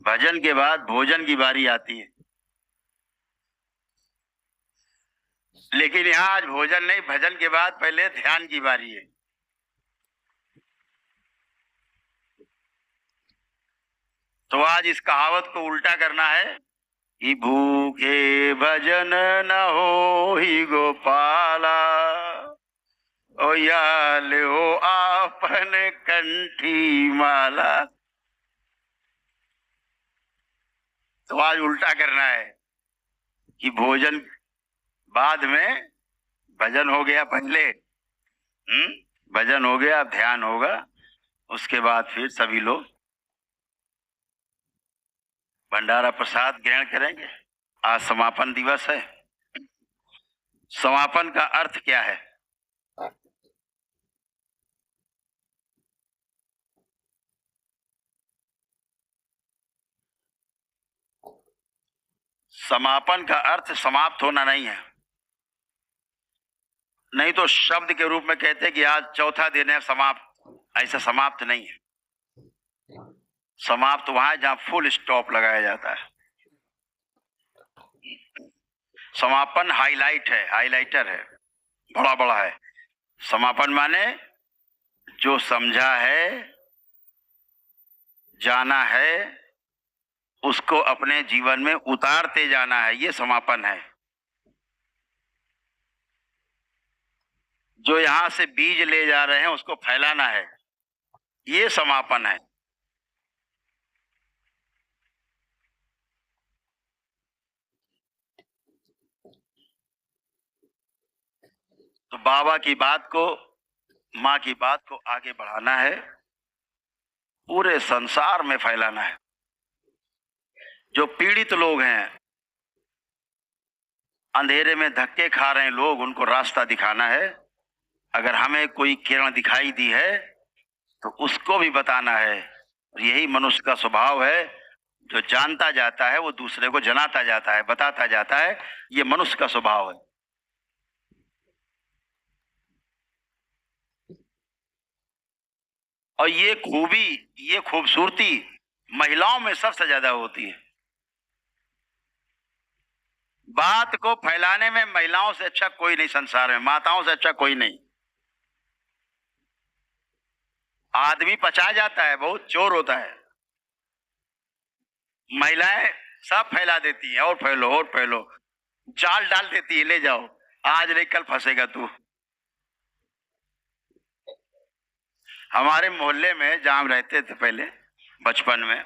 भजन के बाद भोजन की बारी आती है, लेकिन यहाँ आज भोजन नहीं, भजन के बाद पहले ध्यान की बारी है। तो आज इस कहावत को उल्टा करना है कि भूखे भजन न हो ही गोपाला, ओ या ले आपन कंठी माला। तो आज उल्टा करना है कि भोजन बाद में, भजन हो गया पहले, भजन हो गया, ध्यान होगा, उसके बाद फिर सभी लोग भंडारा प्रसाद ग्रहण करेंगे। आज समापन दिवस है। समापन का अर्थ क्या है? समापन का अर्थ समाप्त होना नहीं है। नहीं तो शब्द के रूप में कहते हैं कि आज चौथा दिन है समाप्त, ऐसा समाप्त नहीं है। समाप्त वहां जहां फुल स्टॉप लगाया जाता है। समापन हाईलाइट है, हाईलाइटर है, बड़ा बड़ा है। समापन माने जो समझा है, जाना है, उसको अपने जीवन में उतारते जाना है, ये समापन है। जो यहां से बीज ले जा रहे हैं उसको फैलाना है, ये समापन है। तो बाबा की बात को, माँ की बात को आगे बढ़ाना है, पूरे संसार में फैलाना है। जो पीड़ित लोग हैं, अंधेरे में धक्के खा रहे हैं लोग, उनको रास्ता दिखाना है। अगर हमें कोई किरण दिखाई दी है तो उसको भी बताना है। यही मनुष्य का स्वभाव है, जो जानता जाता है वो दूसरे को जनाता जाता है, बताता जाता है। ये मनुष्य का स्वभाव है। और ये खूबी, ये खूबसूरती महिलाओं में सबसे ज्यादा होती है। बात को फैलाने में महिलाओं से अच्छा कोई नहीं संसार में, माताओं से अच्छा कोई नहीं। आदमी पचा जाता है, बहुत चोर होता है। महिलाएं सब फैला देती हैं, और फैलो और फैलो, जाल डाल देती है, ले जाओ, आज नहीं कल फंसेगा तू। हमारे मोहल्ले में जहां हम रहते थे पहले बचपन में,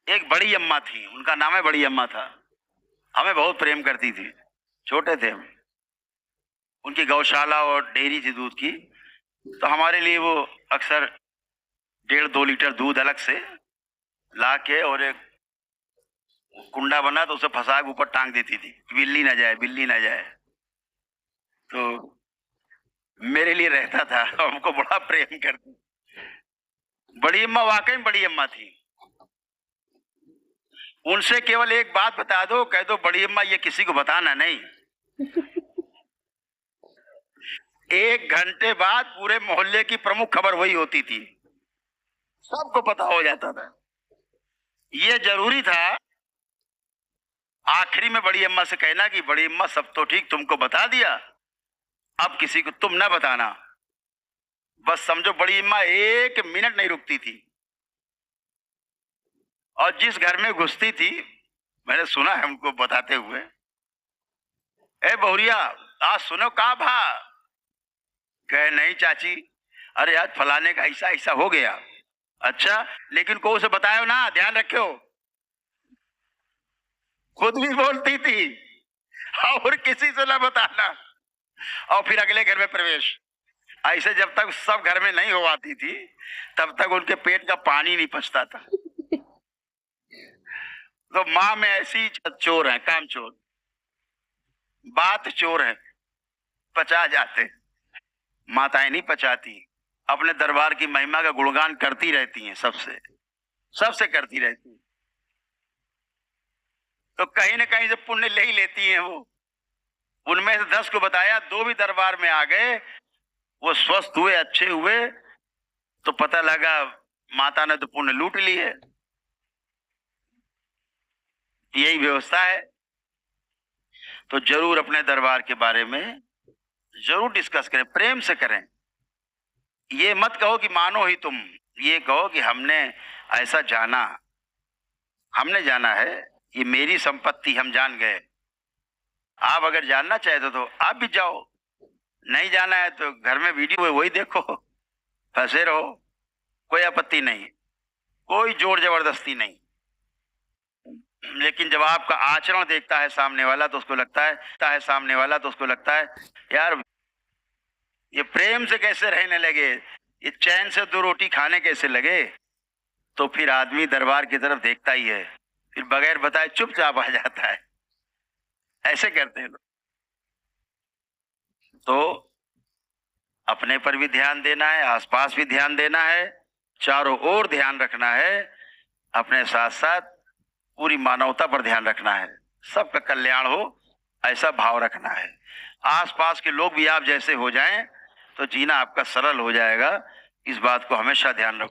एक बड़ी अम्मा थी, उनका नाम है बड़ी अम्मा था। हमें बहुत प्रेम करती थी, छोटे थे हम। उनकी गौशाला और डेयरी थी दूध की, तो हमारे लिए वो अक्सर 1.5-2 लीटर दूध अलग से ला के, और एक कुंडा बना तो उसे फंसा के ऊपर टांग देती थी, बिल्ली ना जाए, बिल्ली ना जाए। तो मेरे लिए रहता था, हमको बड़ा प्रेम करती। बड़ी अम्मा वाकई में बड़ी अम्मा थी। उनसे केवल एक बात बता दो, कह दो बड़ी अम्मा ये किसी को बताना नहीं। 1 घंटे बाद पूरे मोहल्ले की प्रमुख खबर वही होती थी, सबको पता हो जाता था। ये जरूरी था आखिरी में बड़ी अम्मा से कहना कि बड़ी अम्मा सब तो ठीक, तुमको बता दिया, अब किसी को तुम ना बताना। बस समझो बड़ी अम्मा 1 मिनट नहीं रुकती थी। और जिस घर में घुसती थी, मैंने सुना है उनको बताते हुए, ए बहुरिया आज सुनो का भा। कहे नहीं चाची, अरे आज फलाने का ऐसा ऐसा हो गया। अच्छा, लेकिन को उसे बतायो ना, ध्यान रखो। खुद भी बोलती थी और किसी से ना बताना। और फिर अगले घर में प्रवेश। ऐसे जब तक सब घर में नहीं हो आती थी, तब तक उनके पेट का पानी नहीं पचता था। तो माँ में ऐसी चोर है, काम चोर, बात चोर है, पचा जाते। माताएं नहीं पचाती, अपने दरबार की महिमा का गुणगान करती रहती हैं, सबसे सबसे करती रहती हैं। तो कहीं ना कहीं से पुण्य ले ही लेती हैं वो। उनमें से 10 को बताया, 2 भी दरबार में आ गए, वो स्वस्थ हुए, अच्छे हुए। तो पता लगा माता ने तो पुण्य लूट ली है। यही व्यवस्था है। तो जरूर अपने दरबार के बारे में जरूर डिस्कस करें, प्रेम से करें। ये मत कहो कि मानो ही तुम, ये कहो कि हमने ऐसा जाना, हमने जाना है, ये मेरी संपत्ति, हम जान गए। आप अगर जानना चाहते तो आप भी जाओ, नहीं जाना है तो घर में वीडियो है वही देखो, फंसे रहो, कोई आपत्ति नहीं, कोई जोर जबरदस्ती नहीं। लेकिन जब आपका आचरण देखता है सामने वाला तो उसको लगता है यार ये प्रेम से कैसे रहने लगे, ये चैन से दो रोटी खाने कैसे लगे। तो फिर आदमी दरबार की तरफ देखता ही है, फिर बगैर बताए चुपचाप आ जाता है। ऐसे करते हैं लोग। तो अपने पर भी ध्यान देना है, आसपास भी ध्यान देना है, चारों ओर ध्यान रखना है, अपने साथ साथ पूरी मानवता पर ध्यान रखना है, सबका कल्याण हो ऐसा भाव रखना है। आसपास के लोग भी आप जैसे हो जाएं तो जीना आपका सरल हो जाएगा। इस बात को हमेशा ध्यान रखो।